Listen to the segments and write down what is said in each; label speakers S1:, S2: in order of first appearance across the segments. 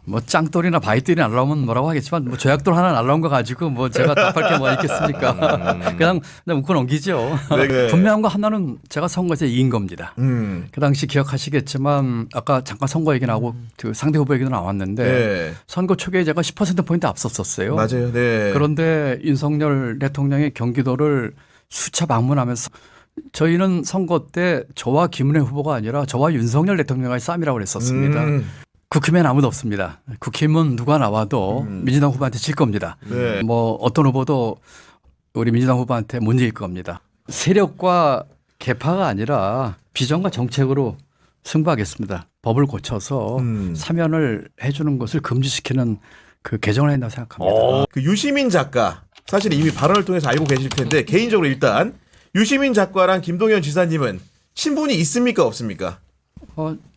S1: 뭐 짱돌이나 바위돌이 날라오면 뭐라고 하겠지만 뭐 조약돌 하나 날라온 거 가지고 뭐 제가 답할 게 뭐 있겠습니까? 그냥 웃고 넘기죠.
S2: 네.
S1: 분명한 거 하나는 제가 선거에서 이긴 겁니다. 그 당시 기억하시겠지만 아까 잠깐 선거 얘기 나오고 그 상대 후보 얘기도 나왔는데
S2: 네.
S1: 선거 초기에 제가 10%포인트 앞섰었어요.
S2: 맞아요. 네.
S1: 그런데 윤석열 대통령이 경기도를 수차 방문하면서 저희는 선거 때 저와 김은혜 후보가 아니라 저와 윤석열 대통령의 싸움이라고 그랬었습니다. 국힘엔 아무도 없습니다. 국힘은 누가 나와도 민주당 후보한테 질 겁니다.
S2: 네.
S1: 뭐 어떤 후보도 우리 민주당 후보한테 못 이길 겁니다. 세력과 개파가 아니라 비전과 정책으로 승부하겠습니다. 법을 고쳐서 사면을 해주는 것을 금지시키는 그 개정을 했다고 생각합니다.
S2: 그 유시민 작가 사실 이미 발언을 통해서 알고 계실 텐데 개인적으로 일단 유시민 작가랑 김동연 지사님은 친분이 있습니까 없습니까?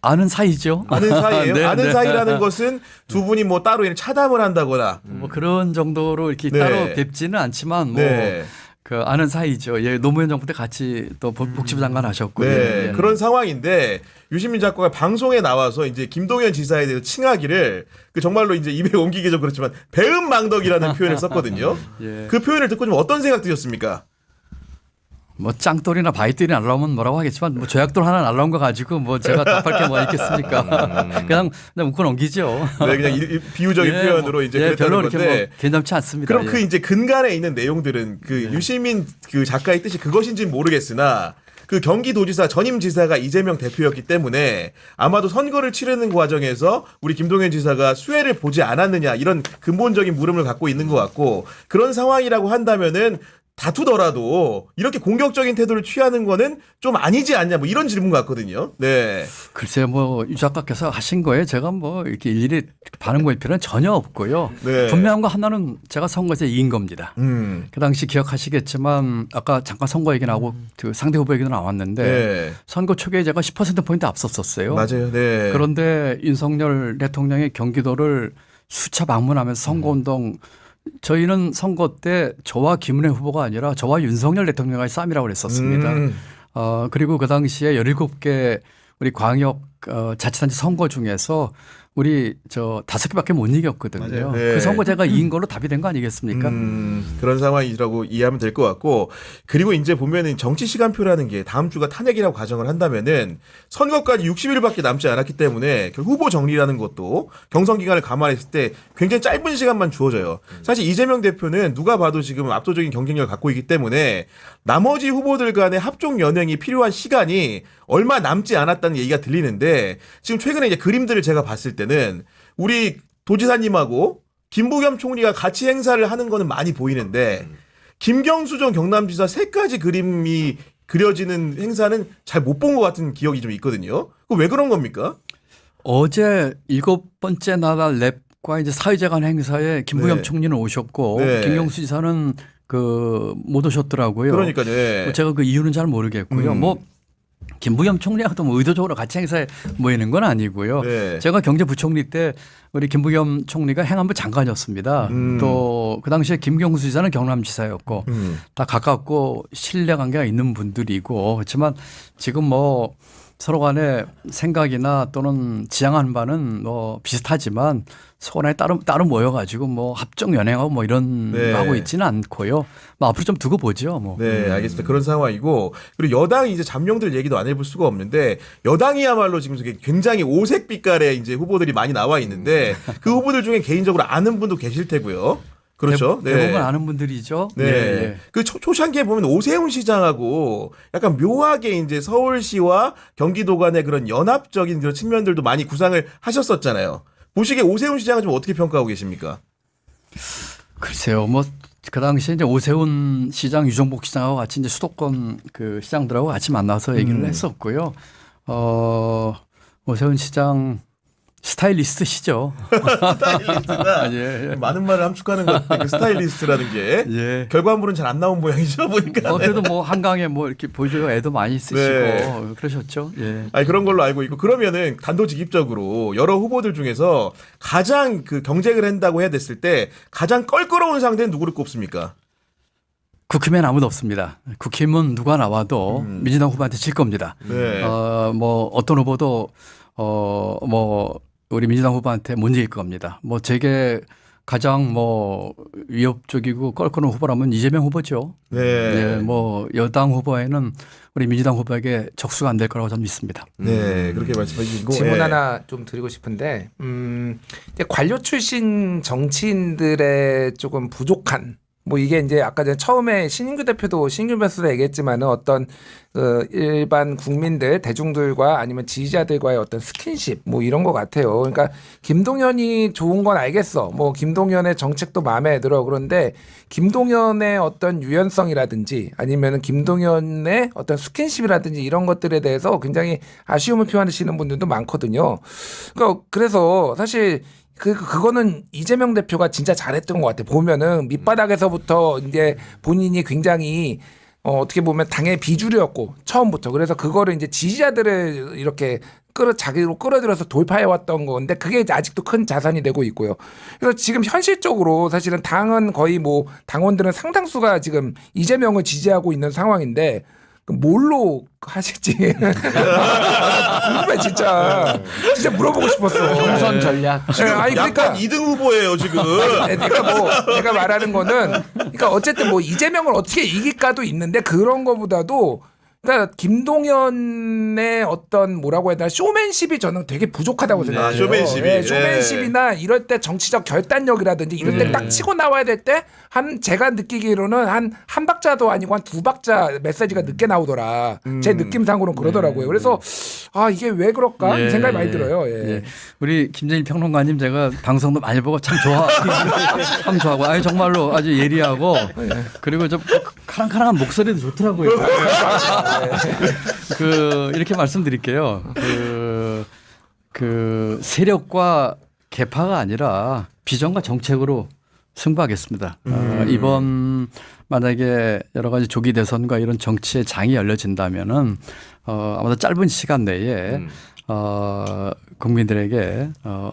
S1: 아는 사이죠.
S2: 아는 사이예요.
S1: 네,
S2: 아는
S1: 네.
S2: 사이라는 것은 두 분이 뭐 따로 이렇게 차담을 한다거나.
S1: 뭐 그런 정도로 이렇게
S2: 네.
S1: 따로 뵙지는 않지만 뭐
S2: 네.
S1: 그 아는 사이죠. 예, 노무현 정부 때 같이 또 복지부 장관 하셨고요.
S2: 네.
S1: 예.
S2: 그런 상황인데 유시민 작가가 방송에 나와서 이제 김동연 지사에 대해서 칭하기를 그 정말로 이제 입에 옮기기 좀 그렇지만 배은망덕이라는 표현을 썼거든요.
S1: 예.
S2: 그 표현을 듣고 좀 어떤 생각 드셨습니까?
S1: 뭐 짱돌이나 바위돌이 날라오면 뭐라고 하겠지만 뭐 조약돌 하나 날라온 거 가지고 뭐 제가 답할 게 뭐 있겠습니까? 그냥 웃고 넘기죠.
S2: 네, 그냥 비유적인
S1: 예,
S2: 표현으로
S1: 뭐,
S2: 이제
S1: 예,
S2: 그랬다는
S1: 별로 이렇게
S2: 건데.
S1: 뭐 괜찮지 않습니다.
S2: 그럼
S1: 예.
S2: 그 이제 근간에 있는 내용들은 그 유시민 그 작가의 뜻이 그것인지는 모르겠으나 그 경기도지사 전임 지사가 이재명 대표였기 때문에 아마도 선거를 치르는 과정에서 우리 김동연 지사가 수혜를 보지 않았느냐 이런 근본적인 물음을 갖고 있는 것 같고 그런 상황이라고 한다면은 다투더라도 이렇게 공격적인 태도를 취하는 거는 좀 아니지 않냐 뭐 이런 질문 같거든요. 네.
S1: 글쎄요, 뭐 유 작가께서 하신 거에 제가 뭐 이렇게 일일이 반응 보일 필요는 전혀 없고요.
S2: 네.
S1: 분명한 거 하나는 제가 선거에서 이긴 겁니다. 그 당시 기억하시겠지만 아까 잠깐 선거 얘기 나오고 그 상대 후보 얘기도 나왔는데
S2: 네.
S1: 선거 초기에 제가 10%포인트 앞섰었어요.
S2: 맞아요. 네.
S1: 그런데 윤석열 대통령이 경기도를 수차 방문하면서 선거운동 저희는 선거 때 저와 김은혜 후보가 아니라 저와 윤석열 대통령의 싸움이라고 그랬었습니다. 그리고 그 당시에 17개 우리 광역 자치단체 선거 중에서 우리 저 5개밖에 못 이겼거든요.
S2: 맞아요. 네.
S1: 그 선거 제가 이긴 걸로 답이 된 거 아니겠습니까?
S2: 그런 상황이라고 이해하면 될 것 같고 그리고 이제 보면은 정치 시간표라는 게 다음 주가 탄핵이라고 가정을 한다면은 선거까지 60일밖에 남지 않았기 때문에 결국 후보 정리라는 것도 경선 기간을 감안했을 때 굉장히 짧은 시간만 주어져요. 사실 이재명 대표는 누가 봐도 지금 압도적인 경쟁력을 갖고 있기 때문에 나머지 후보들 간의 합종 연행이 필요한 시간이 얼마 남지 않았다는 얘기가 들리는데 지금 최근에 이제 그림들을 제가 봤을 때는 우리 도지사님하고 김부겸 총리가 같이 행사를 하는 거는 많이 보이는데 김경수 전 경남지사 세 가지 그림이 그려지는 행사는 잘 못 본 것 같은 기억이 좀 있거든요. 그 왜 그런 겁니까?
S1: 어제 7번째 나라 랩과 이제 사회재 간 행사에 김부겸
S2: 네.
S1: 총리는 오셨고
S2: 네.
S1: 김경수 지사는 못 오셨더라고요.
S2: 그러니까요. 네.
S1: 뭐 제가 그 이유는 잘 모르겠고요. 뭐 김부겸 총리하고도 뭐 의도적으로 같이 행사에 모이는 건 아니고요.
S2: 네.
S1: 제가 경제부총리 때 우리 김부겸 총리가 행안부 장관이었습니다. 또 그 당시에 김경수 지사는 경남지사였고 다 가깝고 신뢰관계가 있는 분들이고 그렇지만 지금 뭐 서로 간에 생각이나 또는 지향하는 바는 뭐 비슷하지만 서로 따로 모여가지고 뭐 합종 연행하고 뭐 이런
S2: 네.
S1: 거 하고 있지는 않고요. 뭐 앞으로 좀 두고 보죠. 뭐.
S2: 네, 알겠습니다. 그런 상황이고 그리고 여당이 이제 잠룡들 얘기도 안 해볼 수가 없는데 여당이야말로 지금 굉장히 오색 빛깔의 이제 후보들이 많이 나와 있는데 그 후보들 중에 개인적으로 아는 분도 계실 테고요. 그렇죠.
S1: 대부분 아는 분들이죠.
S2: 네.
S1: 예, 예.
S2: 그 초창기에 보면 오세훈 시장하고 약간 묘하게 이제 서울시와 경기도 간의 그런 연합적인 그런 측면들도 많이 구상을 하셨었잖아요. 보시기에 오세훈 시장은 좀 어떻게 평가하고 계십니까?
S1: 글쎄요. 뭐 그 당시에 이제 오세훈 시장, 유정복 시장하고 같이 이제 수도권 그 시장들하고 같이 만나서 얘기를 했었고요. 오세훈 시장 스타일리스트시죠.
S2: 스타일리스트가
S1: 예, 예.
S2: 많은 말을 함축하는 것 같아요. 그 스타일리스트라는 게
S1: 예.
S2: 결과물은 잘 안 나온 모양이죠 보니까.
S1: 그래도 뭐 한강에 뭐 이렇게 보여줘요. 애도 많이 쓰시고
S2: 네.
S1: 그러셨죠. 예.
S2: 아니 그런 걸로 알고 있고 그러면은 단도직입적으로 여러 후보들 중에서 가장 그 경쟁을 한다고 해야 됐을 때 가장 껄끄러운 상대는 누구를 꼽습니까?
S1: 국힘엔 아무도 없습니다. 국힘은 누가 나와도 민주당 후보한테 질 겁니다.
S2: 네.
S1: 뭐 어떤 후보도 뭐 우리 민주당 후보한테 못 이길 겁니다. 뭐 제게 가장 뭐 위협적이고 껄끄러운 후보라면 이재명 후보죠.
S2: 네.
S1: 네, 뭐 여당 후보에는 우리 민주당 후보에게 적수가 안 될 거라고 저는 믿습니다.
S2: 네, 그렇게 말씀해 주시고
S3: 질문
S2: 예.
S3: 하나 좀 드리고 싶은데 이제 관료 출신 정치인들의 조금 부족한 뭐 이게 이제 아까 전에 처음에 신인규 대표도 신인규 변호사도 얘기했지만은 어떤 일반 국민들 대중들과 아니면 지지자들과의 어떤 스킨십 뭐 이런 것 같아요. 그러니까 김동연이 좋은 건 알겠어. 뭐 김동연의 정책도 마음에 들어. 그런데 김동연의 어떤 유연성이라든지 아니면은 김동연의 어떤 스킨십이라든지 이런 것들에 대해서 굉장히 아쉬움을 표하시는 분들도 많거든요. 그러니까 그래서 사실 그거는 이재명 대표가 진짜 잘했던 것 같아. 보면은 밑바닥에서부터 이제 본인이 굉장히 어떻게 보면 당의 비주류였고 처음부터 그래서 그거를 이제 지지자들을 이렇게 자기로 끌어들여서 돌파해왔던 건데 그게 이제 아직도 큰 자산이 되고 있고요. 그래서 지금 현실적으로 사실은 당은 거의 뭐 당원들은 상당수가 지금 이재명을 지지하고 있는 상황인데 뭘로 하실지 궁금해 진짜 물어보고 싶었어.
S4: 경선 전략.
S2: 지금
S3: 아니,
S2: 약간
S3: 그러니까
S2: 2등 후보예요 지금.
S3: 그러니까 뭐 내가 말하는 거는 그러니까 어쨌든 뭐 이재명을 어떻게 이길까도 있는데 그런 거보다도 그러니까 김동연의 어떤 뭐라고 해야 되나 쇼맨십이 저는 되게 부족하다고 생각해요.
S2: 쇼맨십이.
S3: 네, 쇼맨십이나 이럴 때 정치적 결단력이라든지 이럴 때 딱 치고 나와야 될 때 제가 느끼기로는 한 박자도 아니고 한 두 박자 메시지가 늦게 나오더라. 제 느낌상으로는 그러더라고요. 그래서 아 이게 왜 그럴까
S1: 예,
S3: 생각이 많이 들어요. 예.
S1: 예. 우리 김재일 평론가님 제가 방송도 많이 보고 참 참 좋아하고 아니 정말로 아주 예리하고 그리고 좀 카랑카랑한 목소리도 좋더라고요. 이렇게 말씀드릴게요. 그 세력과 계파가 아니라 비전과 정책으로 승부하겠습니다. 이번 만약에 여러 가지 조기 대선과 이런 정치의 장이 열려진다면은 아마도 짧은 시간 내에 국민들에게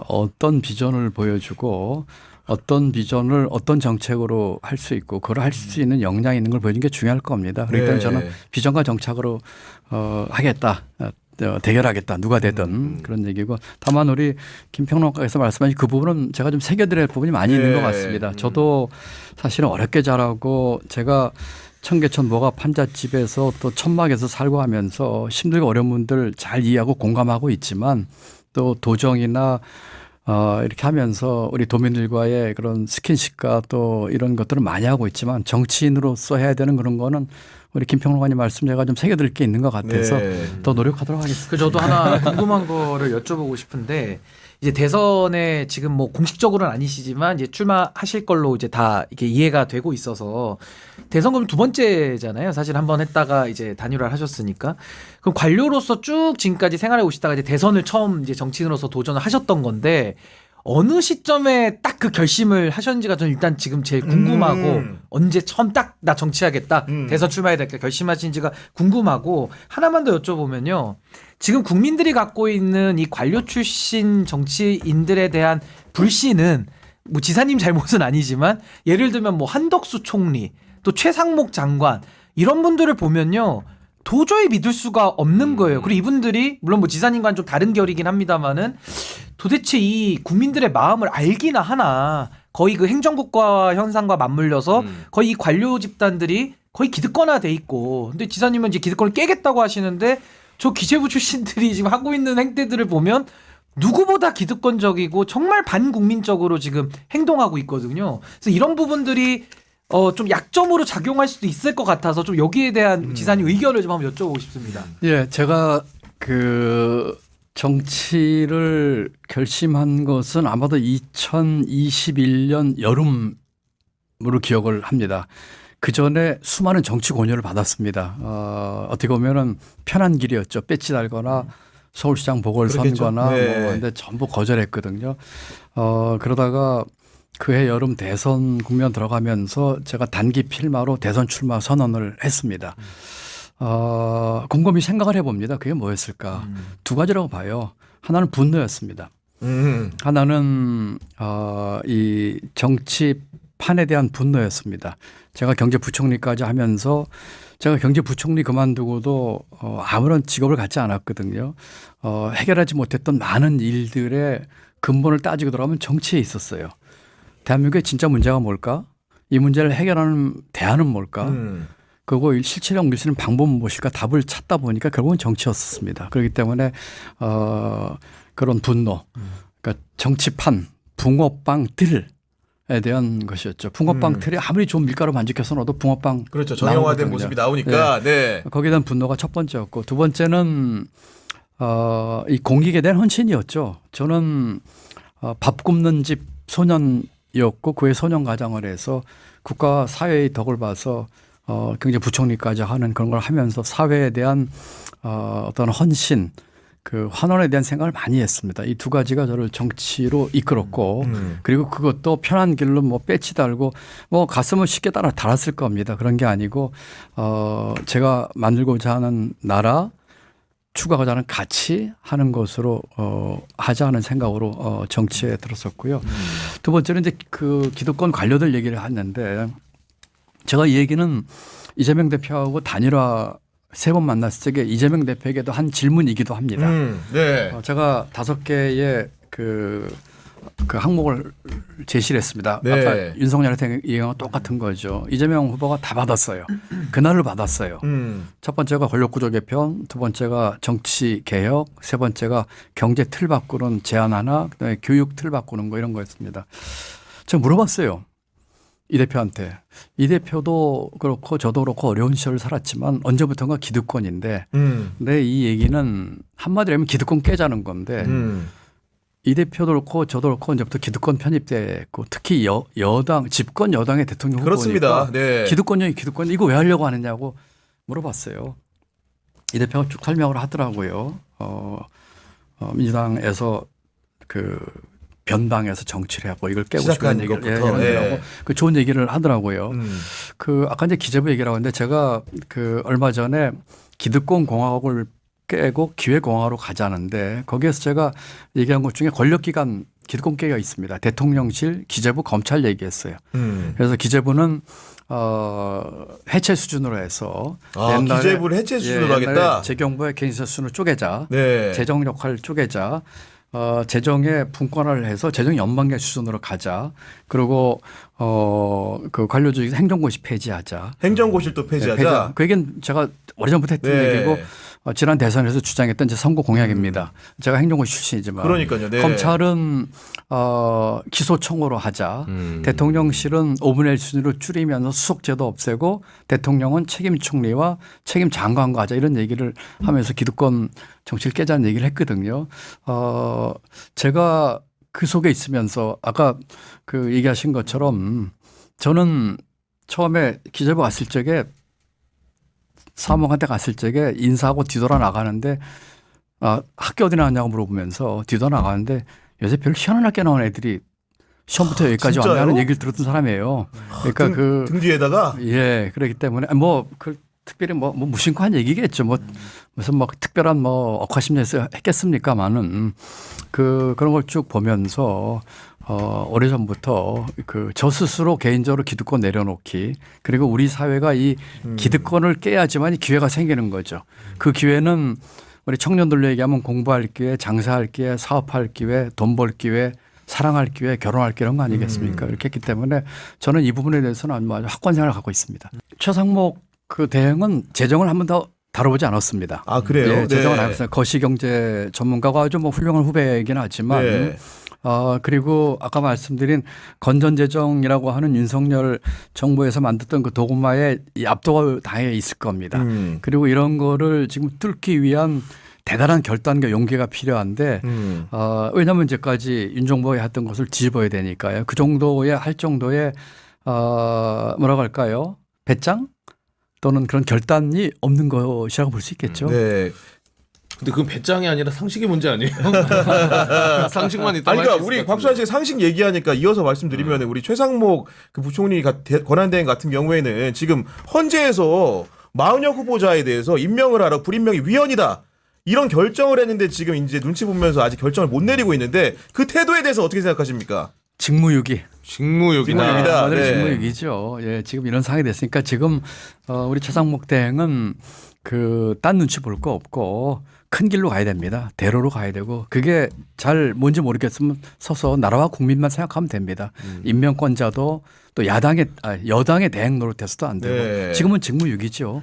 S1: 어떤 비전을 보여주고 어떤 비전을 어떤 정책으로 할 수 있고 그걸 할 수 있는 역량이 있는 걸 보여주는 게 중요할 겁니다. 그렇기 때문에 저는 비전과 정책으로 하겠다. 대결하겠다. 누가 되든 그런 얘기고 다만 우리 김 평론가께서 말씀하신 그 부분은 제가 좀 새겨드릴 부분이 많이 있는 것 같습니다. 저도 사실은 어렵게 자라고 제가 청계천 뭐가 판잣집에서 또 천막에서 살고 하면서 힘들고 어려운 분들 잘 이해하고 공감하고 있지만 또 도정이나 이렇게 하면서 우리 도민들과의 그런 스킨십과 또 이런 것들을 많이 하고 있지만 정치인으로서 해야 되는 그런 거는 우리 김평론가님 말씀 제가 좀 새겨드릴 게 있는 것 같아서 더 노력하도록 하겠습니다.
S4: 저도 하나 궁금한 거를 여쭤보고 싶은데 이제 대선에 지금 뭐 공식적으로는 아니시지만 이제 출마하실 걸로 이제 다 이게 이해가 되고 있어서 대선 그럼 두 번째잖아요. 사실 한번 했다가 이제 단일화를 하셨으니까 그럼 관료로서 쭉 지금까지 생활해 오시다가 이제 대선을 처음 이제 정치인으로서 도전을 하셨던 건데 어느 시점에 딱 그 결심을 하셨는지가 저는 일단 지금 제일 궁금하고 언제 처음 딱 나 정치하겠다 대선 출마해야 될까 결심하신지가 궁금하고 하나만 더 여쭤보면요. 지금 국민들이 갖고 있는 이 관료 출신 정치인들에 대한 불신은 뭐 지사님 잘못은 아니지만 예를 들면 뭐 한덕수 총리 또 최상목 장관 이런 분들을 보면요. 도저히 믿을 수가 없는 거예요. 그리고 이분들이 물론 뭐 지사님과는 좀 다른 결이긴 합니다만은 도대체 이 국민들의 마음을 알기나 하나 거의 그 행정국가 현상과 맞물려서 거의 이 관료 집단들이 거의 기득권화돼 있고 근데 지사님은 이제 기득권을 깨겠다고 하시는데 저 기재부 출신들이 지금 하고 있는 행태들을 보면 누구보다 기득권적이고 정말 반국민적으로 지금 행동하고 있거든요. 그래서 이런 부분들이 좀 약점으로 작용할 수도 있을 것 같아서 좀 여기에 대한 지사님 의견을 좀 한번 여쭤보고 싶습니다.
S1: 예, 제가 그 정치를 결심한 것은 아마도 2021년 여름으로 기억을 합니다. 그 전에 수많은 정치 권유를 받았습니다. 어떻게 보면은 편한 길이었죠. 배지 달거나 서울시장 보궐선거나 뭐 근데 전부 거절했거든요. 그러다가 그해 여름 대선 국면 들어가면서 제가 단기 필마로 대선 출마 선언을 했습니다. 곰곰이 생각을 해봅니다. 그게 뭐였을까? 두 가지라고 봐요. 하나는 분노였습니다. 하나는 이 정치판에 대한 분노였습니다. 제가 경제부총리까지 하면서 제가 경제부총리 그만두고도 아무런 직업을 갖지 않았거든요. 해결하지 못했던 많은 일들의 근본을 따지고 들어가면 정치에 있었어요. 대한민국의 진짜 문제가 뭘까? 이 문제를 해결하는 대안은 뭘까? 그리고 실체를 옮길 방법은 무엇일까? 답을 찾다 보니까 결국은 정치였었습니다. 그렇기 때문에 그런 분노, 그러니까 정치판, 붕어빵들에 대한 것이었죠. 붕어빵 틀이 아무리 좋은 밀가루 반죽해서 넣어도 붕어빵
S2: 그렇죠. 정형화된
S1: 나오거든요.
S2: 모습이 나오니까 네.
S1: 거기에 대한 분노가 첫 번째였고 두 번째는 이 공익에 대한 헌신이었죠. 저는 밥 굽는 집 소년이었고 그의 소년 가장을 해서 국가 사회의 덕을 봐서 경제부총리까지 하는 그런 걸 하면서 사회에 대한 어떤 헌신, 그 환원에 대한 생각을 많이 했습니다. 이 두 가지가 저를 정치로 이끌었고 그리고 그것도 편한 길로 뭐 배치 달고 뭐 갔으면 쉽게 달았을 겁니다. 그런 게 아니고 제가 만들고자 하는 나라, 추구하고자 하는 가치 하는 것으로 하자 하는 생각으로 정치에 들었었고요. 두 번째는 이제 그 기득권 관료들 얘기를 했는데 제가 이 얘기는 이재명 대표하고 단일화 3번 만났을 때 이재명 대표에게도 한 질문이기도 합니다.
S2: 네.
S1: 제가 5개의 그 항목을 제시를 했습니다.
S2: 네.
S1: 아까 윤석열한테 얘기한 똑같은 거죠. 이재명 후보가 다 받았어요. 그날을 받았어요. 첫 번째가 권력구조 개편, 두 번째가 정치 개혁, 세 번째가 경제 틀 바꾸는 제안 하나, 그다음에 교육 틀 바꾸는 거 이런 거였습니다. 제가 물어봤어요. 이 대표한테. 이 대표도 그렇고 저도 그렇고 어려운 시절을 살았지만 언제부턴가 기득권인데 근데 이 얘기는 한마디로 하면 기득권 깨자는 건데 이 대표도 그렇고 저도 그렇고 언제부터 기득권 편입됐고 특히 여당 집권 여당의 대통령 후보니까
S2: 그렇습니다. 네.
S1: 기득권 이거 왜 하려고 하느냐고 물어봤어요. 이 대표가 쭉 설명을 하더라고요. 민주당에서 그 변방에서 정치를 하고 이걸 깨고 싶은 얘기를 하고 그 좋은 얘기를 하더라고요. 그 아까 이제 기재부 얘기라고 했는데 제가 그 얼마 전에 기득권 공화국을 깨고 기회공화로 가자는데 거기에서 제가 얘기한 것 중에 권력기관 기득권 깨가 있습니다. 대통령실, 기재부, 검찰 얘기했어요. 그래서 기재부는 해체 수준으로 해서 옛날에
S2: 기재부를 해체 수준으로 하겠다.
S1: 재경부의 개인사 수준을 쪼개자,
S2: 네.
S1: 재정 역할을 쪼개자. 재정에 분권화를 해서 재정 연방계 수준으로 가자. 그리고 그 관료주의 행정고시 폐지하자.
S2: 행정고시도 폐지하자.
S1: 그 얘기는 제가 오래전부터 했던
S2: 네.
S1: 얘기고 지난 대선에서 주장했던 제 선거 공약입니다. 제가 행정고시 출신이지만
S2: 그러니까요. 네.
S1: 검찰은 기소청으로 하자. 대통령실은 5분의 1 수준으로 줄이면서 수석제도 없애고 대통령은 책임 총리와 책임 장관과 하자 이런 얘기를 하면서 기득권 정치를 깨자는 얘기를 했거든요. 제가 그 속에 있으면서 아까 그 얘기하신 것처럼 저는 처음에 기재부 갔을 적에 사무관한테 갔을 적에 인사하고 뒤돌아 나가는데 학교 어디 나왔냐고 물어보면서 뒤돌아 나가는데 요새 별로 희한하게 나온 애들이 시험부터 여기까지
S2: 진짜요?
S1: 왔다는 얘기를 들었던 사람이에요. 그러니까
S2: 등 뒤에다가
S1: 그렇기 때문에 특별히 무심코한 얘기겠죠. 무슨 특별한 억하심에서 했겠습니까만은 그런 걸 쭉 보면서 오래전부터 저 스스로 개인적으로 기득권 내려놓기 그리고 우리 사회가 이 기득권을 깨야지만 기회가 생기는 거죠. 그 기회는 우리 청년들로 얘기하면 공부할 기회, 장사할 기회, 사업할 기회, 돈 벌 기회, 사랑할 기회, 결혼할 기회 이런 거 아니겠습니까? 이렇게 했기 때문에 저는 이 부분에 대해서는 아주 확고한 생각을 갖고 있습니다. 최상목 그 대행은 재정을 한 번 더 다뤄보지 않았습니다.
S2: 아 그래요?
S1: 네, 재정을 안 했어요. 거시경제 전문가가 아주 훌륭한 후배이긴 하지만
S2: 네.
S1: 그리고 아까 말씀드린 건전재정이라고 하는 윤석열 정부에서 만들었던 그 도구마에 이 압도가 당연히 있을 겁니다. 그리고 이런 거를 지금 뚫기 위한 대단한 결단과 용기가 필요한데 왜냐하면 이제까지 윤 정부가 했던 것을 뒤집어야 되니까요. 그 정도의 할 정도의 뭐라고 할까요? 배짱? 또는 그런 결단이 없는 것이라고 볼 수 있겠죠.
S2: 네.
S5: 근데 그건 배짱이 아니라 상식의 문제 아니에요? 상식만 있다.
S2: 아니 그러니까 우리 곽수환 씨가 상식 얘기하니까 이어서 말씀드리면 우리 최상목 그 부총리 권한대행 같은 경우에는 지금 헌재에서 마은혁 후보자에 대해서 임명을 하라 불임명이 위헌이다. 이런 결정을 했는데 지금 이제 눈치 보면서 아직 결정을 못 내리고 있는데 그 태도에 대해서 어떻게 생각하십니까?
S1: 직무유기.
S5: 직무유기다.
S2: 네.
S1: 직무유기죠. 예, 지금 이런 상황이 됐으니까 지금 우리 최상목 대행은 그 딴 눈치 볼 거 없고 큰 길로 가야 됩니다. 대로로 가야 되고 그게 잘 뭔지 모르겠으면 서서 나라와 국민만 생각하면 됩니다. 임명권자도 또 여당의 대행 노릇해서도 안 되고
S2: 네.
S1: 지금은 직무유기죠.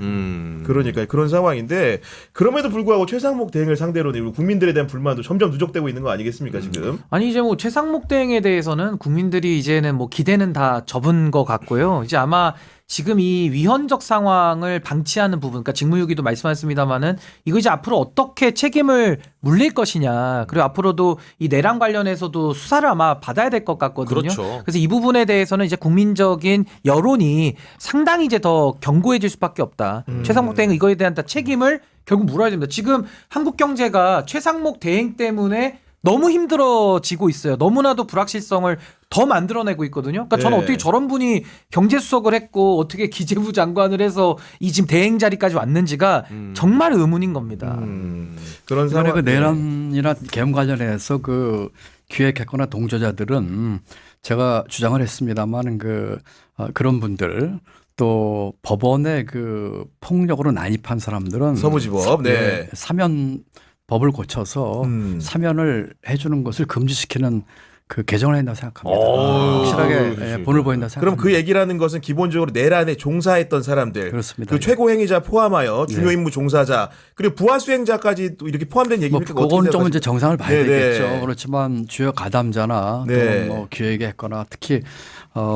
S2: 그러니까 그런 상황인데 그럼에도 불구하고 최상목 대행을 상대로 우리 국민들에 대한 불만도 점점 누적되고 있는 거 아니겠습니까 지금?
S4: 아니 이제 뭐 최상목 대행에 대해서는 국민들이 이제는 뭐 기대는 다 접은 것 같고요. 이제 아마 지금 이 위헌적 상황을 방치하는 부분, 그러니까 직무유기도 말씀하셨습니다만은 이거 이제 앞으로 어떻게 책임을 물릴 것이냐, 그리고 앞으로도 이 내란 관련해서도 수사를 아마 받아야 될 것 같거든요.
S5: 그렇죠.
S4: 그래서 이 부분에 대해서는 이제 국민적인 여론이 상당히 이제 더 견고해질 수밖에 없다. 최상목 대행 이거에 대한 다 책임을 결국 물어야 됩니다. 지금 한국 경제가 최상목 대행 때문에 너무 힘들어지고 있어요. 너무나도 불확실성을 더 만들어내고 있거든요. 그러니까 저는
S2: 네.
S4: 어떻게 저런 분이 경제수석을 했고 어떻게 기재부 장관을 해서 이 지금 대행 자리까지 왔는지가 정말 의문인 겁니다.
S2: 그런
S1: 이번에
S2: 상황.
S1: 그 내란이나 계엄 관련해서 그 기획했거나 동조자들은 제가 주장을 했습니다만 그런 분들 또 법원의 그 폭력으로 난입한 사람들은
S2: 서부지법. 네.
S1: 사면 법을 고쳐서 사면을 해주는 것을 금지시키는 그 개정을 한다고 생각합니다. 확실하게 본을 보인다고 생각합니다.
S2: 그럼 그 얘기라는 것은 기본적으로 내란에 종사했던 사람들,
S1: 그렇습니다.
S2: 그 최고 행위자 포함하여 중요 임무 종사자 그리고 부하 수행자까지 또 이렇게 포함된
S1: 뭐
S2: 얘기입니까?
S1: 그건 좀 이제 정상을 봐야
S2: 네네.
S1: 되겠죠. 그렇지만 주요 가담자나
S2: 네.
S1: 또 뭐 기획했거나 특히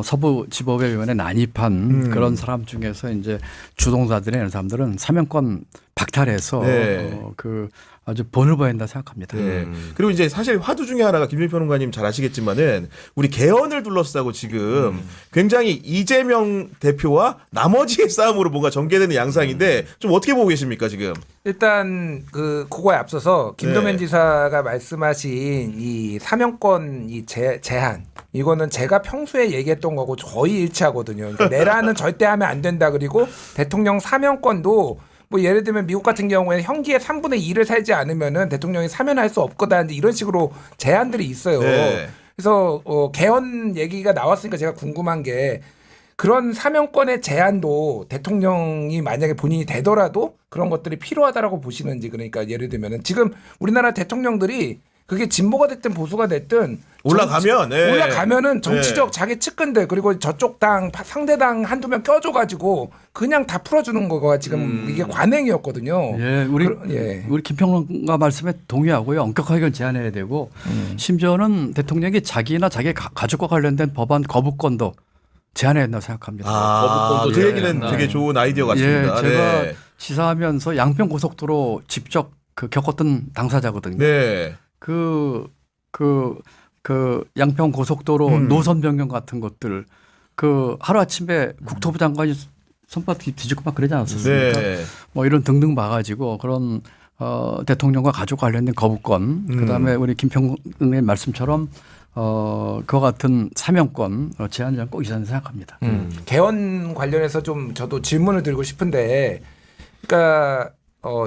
S1: 서부지법에 의원에 난입한 그런 사람 중에서 이제 주동자들이 이런 사람들은 사면권 박탈해서
S2: 네.
S1: 그 아주 본을 보야 한다 생각합니다.
S2: 네. 그리고 이제 사실 화두 중에 하나가 김민평 평론가님 잘 아시겠지만은 우리 개헌을 둘러싸고 지금 굉장히 이재명 대표와 나머지의 싸움으로 뭔가 전개되는 양상인데 좀 어떻게 보고 계십니까 지금?
S3: 일단 그거에 앞서서 김동연
S2: 네.
S3: 지사가 말씀하신 이 사면권 이 제한 이거는 제가 평소에 얘기했던 거고 거의 일치하거든요. 그러니까 내란은 절대 하면 안 된다. 그리고 대통령 사면권도 뭐 예를 들면 미국 같은 경우에는 형기의 3분의 2를 살지 않으면은 대통령이 사면할 수 없거다 이런 식으로 제한들이 있어요.
S2: 네.
S3: 그래서 개헌 얘기가 나왔으니까 제가 궁금한 게 그런 사면권의 제한도 대통령이 만약에 본인이 되더라도 그런 것들이 필요하다라고 보시는지. 그러니까 예를 들면은 지금 우리나라 대통령들이 그게 진보가 됐든 보수가 됐든
S2: 올라가면 네.
S3: 올라가면은 정치적
S2: 네.
S3: 자기 측근들 그리고 저쪽 당 상대당 한두 명 껴줘가지고 그냥 다 풀어주는 거가 지금 이게 관행이었거든요.
S1: 예, 우리 김평론가 말씀에 동의하고요. 엄격하게 제한해야 되고 심지어는 대통령이 자기나 자기 가족과 관련된 법안 거부권도 제한해야 된다고 생각합니다.
S2: 거부권도 그 얘기는
S5: 제한한다.
S2: 되게 좋은 아이디어 같습니다.
S1: 예, 제가
S2: 네.
S1: 시사하면서 양평 고속도로 직접 겪었던 당사자거든요.
S2: 네.
S1: 그 양평 고속도로 노선 변경 같은 것들 그 하루 아침에 국토부 장관이 손바닥 뒤집고 막 그러지 않았었습니까?
S2: 네.
S1: 뭐 이런 등등 봐가지고 그런 대통령과 가족 관련된 거부권, 그다음에 우리 김평의 말씀처럼 그와 같은 사면권 제한을 꼭 있어야 생각합니다.
S3: 개헌 관련해서 좀 저도 질문을 드리고 싶은데, 그러니까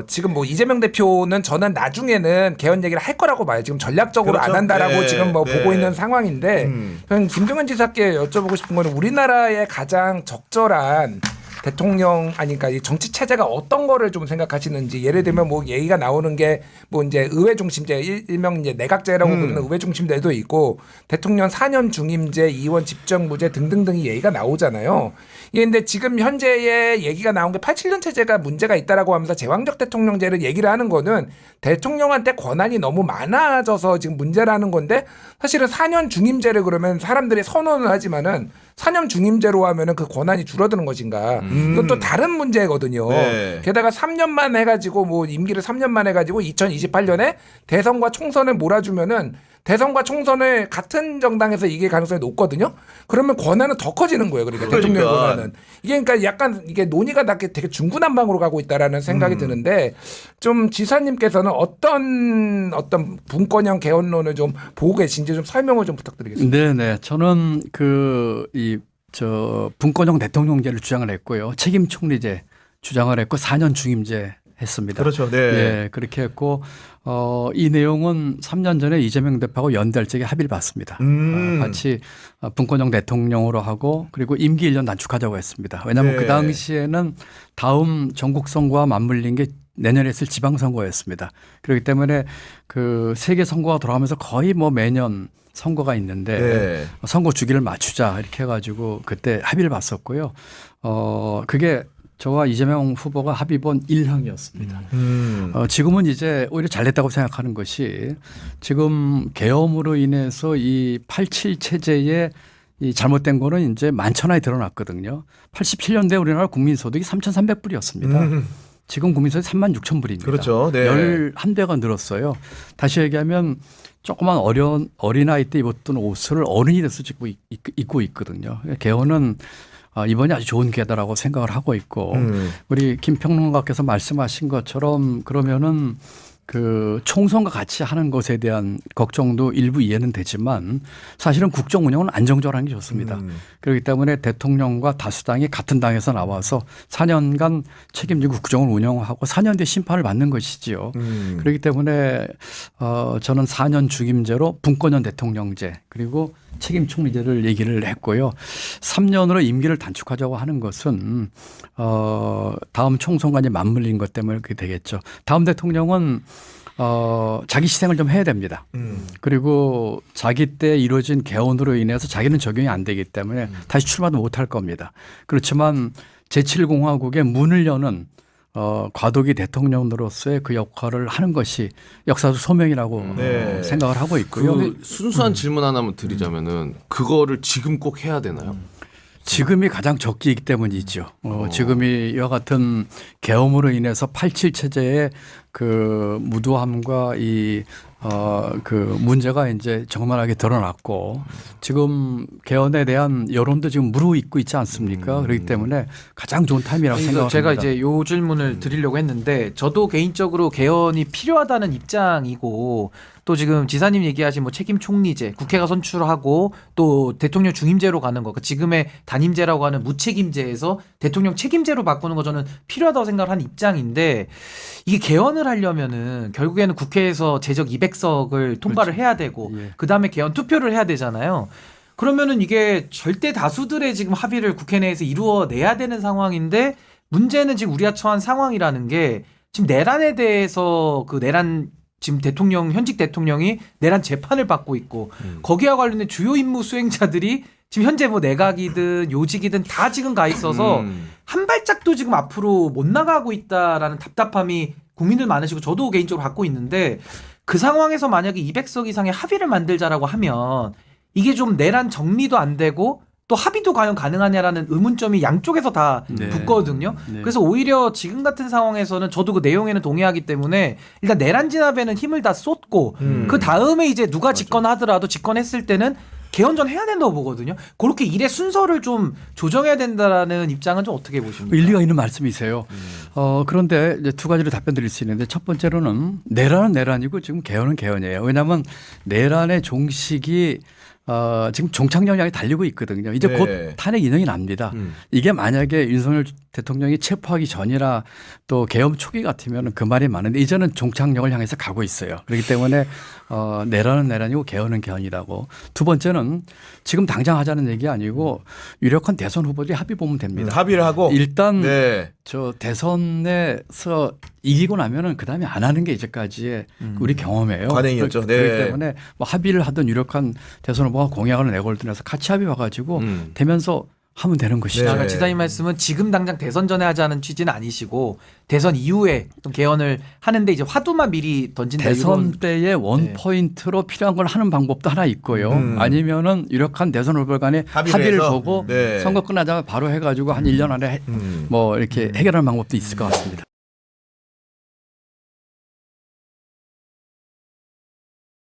S3: 지금 뭐 이재명 대표는 저는 나중에는 개헌 얘기를 할 거라고 봐요. 지금 전략적으로
S2: 그렇죠.
S3: 안 한다라고
S2: 네.
S3: 지금 뭐
S2: 네.
S3: 보고 있는 상황인데, 저는 김종현 지사께 여쭤보고 싶은 거는 우리나라의 가장 적절한 대통령 그러니까 이 정치 체제가 어떤 거를 좀 생각하시는지. 예를 들면 뭐 얘기가 나오는 게 뭐 이제 의회 중심제 일명 이제 내각제라고 부르는 의회 중심제도 있고 대통령 4년 중임제, 의원 집정부제 등등등이 얘기가 나오잖아요. 이게 근데 지금 현재의 얘기가 나온 게 87년 체제가 문제가 있다라고 하면서 제왕적 대통령제를 얘기를 하는 거는 대통령한테 권한이 너무 많아져서 지금 문제라는 건데, 사실은 4년 중임제를 그러면 사람들이 선언을 하지만은 4년 중임제로 하면은 그 권한이 줄어드는 것인가? 이것도 다른 문제거든요.
S2: 네.
S3: 게다가 3년만 해가지고 뭐 임기를 3년만 해가지고 2028년에 대선과 총선을 몰아주면은 대선과 총선을 같은 정당에서 이길 가능성이 높거든요. 그러면 권한은 더 커지는 거예요. 그러니까 대통령 권한은. 이게 그러니까 약간 이게 논의가 되게 중구난방으로 가고 있다라는 생각이 드는데, 좀 지사님께서는 어떤 분권형 개헌론을 좀 보고 계신지 좀 설명을 좀 부탁드리겠습니다.
S1: 네네. 저는 분권형 대통령제를 주장을 했고요. 책임 총리제 주장을 했고 4년 중임제 했습니다.
S2: 그렇죠. 네.
S1: 예, 그렇게 했고 이 내용은 3년 전에 이재명 대표하고 연대할 적에 합의를 봤습니다. 같이 분권형 대통령으로 하고 그리고 임기 1년 단축하자고 했습니다. 왜냐하면
S2: 네.
S1: 그 당시에는 다음 전국 선거와 맞물린 게 내년에 있을 지방선거였습니다. 그렇기 때문에 그 세계 선거가 돌아가면서 거의 뭐 매년 선거가 있는데
S2: 네.
S1: 선거 주기를 맞추자 이렇게 해가지고 그때 합의를 봤었고요. 그게 저와 이재명 후보가 합의 본 1항이었습니다. 지금은 이제 오히려 잘됐다고 생각하는 것이 지금 계엄으로 인해서 이 87 체제에 이 잘못된 거는 이제 만천하에 드러났거든요. 87년대 우리나라 국민소득이 3,300불이었습니다. 지금 국민소득이 36,000불입니다.
S2: 그렇죠. 네.
S1: 11배가 늘었어요. 다시 얘기하면 조그만 어린아이 때 입었던 옷을 어른이 돼서 입고 있거든요. 개헌은 이번이 아주 좋은 기회다라고 생각을 하고 있고 우리 김 평론가께서 말씀하신 것처럼 그러면은 그 총선과 같이 하는 것에 대한 걱정도 일부 이해는 되지만 사실은 국정 운영은 안정적으로 하는 게 좋습니다. 그렇기 때문에 대통령과 다수당이 같은 당에서 나와서 4년간 책임지고 국정을 운영하고 4년 뒤에 심판을 받는 것이지요. 그렇기 때문에 저는 4년 중임제로 분권형 대통령제 그리고 책임 총리제를 얘기를 했고요. 3년으로 임기를 단축하자고 하는 것은 다음 총선과 맞물린 것 때문에 그렇게 되겠죠. 다음 대통령은 자기 희생을 좀 해야 됩니다. 그리고 자기 때 이루어진 개헌으로 인해서 자기는 적용이 안 되기 때문에 다시 출마도 못할 겁니다. 그렇지만 제7공화국의 문을 여는 과도기 대통령으로서의 그 역할을 하는 것이 역사적 소명이라고
S2: 네.
S1: 생각을 하고 있고요.
S5: 그 순수한 질문 하나만 드리자면은 그거를 지금 꼭 해야 되나요?
S1: 지금이 가장 적기이기 때문이죠. 지금이 이와 같은 계엄으로 인해서 87 체제의 그 무도함과 그 문제가 이제 적나라하게 드러났고 지금 개헌에 대한 여론도 지금 무르익고 있지 않습니까? 그렇기 때문에 가장 좋은 타임이라고 생각합니다.
S4: 제가 이제 요 질문을 드리려고 했는데 저도 개인적으로 개헌이 필요하다는 입장이고 또 지금 지사님 얘기하신 뭐 책임 총리제 국회가 선출하고 또 대통령 중임제로 가는 거 지금의 단임제라고 하는 무책임제에서 대통령 책임제로 바꾸는 거 저는 필요하다고 생각을 한 입장인데 이게 개헌을 하려면은 결국에는 국회에서 제적 200석을 통과를 해야 되고
S1: 예.
S4: 그다음에 개헌 투표를 해야 되잖아요. 그러면은 이게 절대 다수들의 지금 합의를 국회 내에서 이루어내야 되는 상황인데 문제는 지금 우리가 처한 상황이라는 게 지금 내란에 대해서 그 내란 지금 현직 대통령이 내란 재판을 받고 있고 거기와 관련된 주요 임무 수행자들이 지금 현재 뭐 내각이든 요직이든 다 지금 가 있어서 한 발짝도 지금 앞으로 못 나가고 있다라는 답답함이 국민들 많으시고 저도 개인적으로 갖고 있는데 그 상황에서 만약에 200석 이상의 합의를 만들자라고 하면 이게 좀 내란 정리도 안 되고 또 합의도 과연 가능하냐라는 의문점이 양쪽에서 다
S1: 네.
S4: 붙거든요.
S1: 네.
S4: 그래서 오히려 지금 같은 상황에서는 저도 그 내용에는 동의하기 때문에 일단 내란 진압에는 힘을 다 쏟고 그 다음에 이제 누가 집권하더라도 집권했을 때는 개헌전 해야 된다고 보거든요. 그렇게 일의 순서를 좀 조정해야 된다라는 입장은 좀 어떻게 보십니까?
S1: 일리가 있는 말씀이세요. 그런데 이제 두 가지로 답변 드릴 수 있는데 첫 번째로는 내란은 내란이고 지금 개헌은 개헌이에요. 왜냐하면 내란의 종식이 지금 종착 역량이 달리고 있거든요. 이제
S2: 네.
S1: 곧 탄핵 인용이 납니다. 이게 만약에 윤석열 대통령이 체포하기 전이라 또 계엄 초기 같으면 그 말이 많은데 이제는 종착역을 향해서 가고 있어요. 그렇기 때문에 내란은 내란이고 개헌은 개헌이라고. 두 번째는 지금 당장 하자는 얘기 아니고 유력한 대선 후보들이 합의 보면 됩니다.
S2: 합의를 하고
S1: 일단
S2: 네.
S1: 저 대선에서 이기고 나면은 그 다음에 안 하는 게 이제까지의 우리 경험이에요.
S2: 관행이었죠. 네.
S1: 그렇기 때문에 뭐 합의를 하던 유력한 대선 후보가 공약을 내걸든해서 같이 합의 와가지고 되면서 하면 되는 것이죠.
S2: 네.
S4: 그러니까 지사님 말씀은 지금 당장 대선 전에 하자는 취지는 아니시고 대선 이후에 좀 개헌을 하는데 이제 화두만 미리 던진다.
S1: 대선
S4: 이런.
S1: 때에 원 포인트로 필요한 걸 하는 방법도 하나 있고요. 아니면은 유력한 대선 후보 간에 합의를
S2: 해서.
S1: 보고
S2: 네.
S1: 선거 끝나자마자 바로 해가지고 한 1년 안에 뭐 이렇게 해결하는 방법도 있을 것 같습니다.